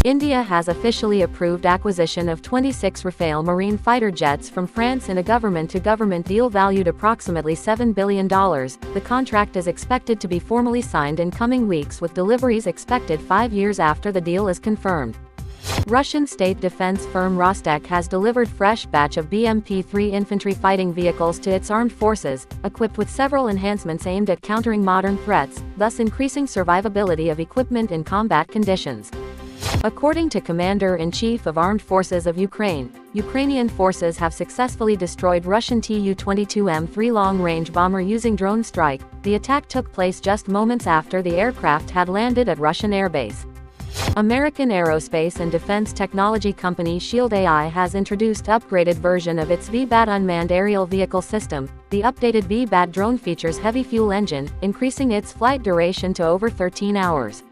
India has officially approved acquisition of 26 Rafale marine fighter jets from France in a government-to-government deal valued approximately $7 billion. The contract is expected to be formally signed in coming weeks, with deliveries expected 5 years after the deal is confirmed. Russian state defense firm Rostec has delivered fresh batch of BMP-3 infantry fighting vehicles to its armed forces, equipped with several enhancements aimed at countering modern threats, thus increasing survivability of equipment in combat conditions. According to Commander-in-Chief of Armed Forces of Ukraine, Ukrainian forces have successfully destroyed Russian Tu-22M3 long-range bomber using drone strike. The attack took place just moments after the aircraft had landed at Russian airbase. American aerospace and defense technology company Shield AI has introduced upgraded version of its VBAT unmanned aerial vehicle system. The updated VBAT drone features heavy fuel engine, increasing its flight duration to over 13 hours.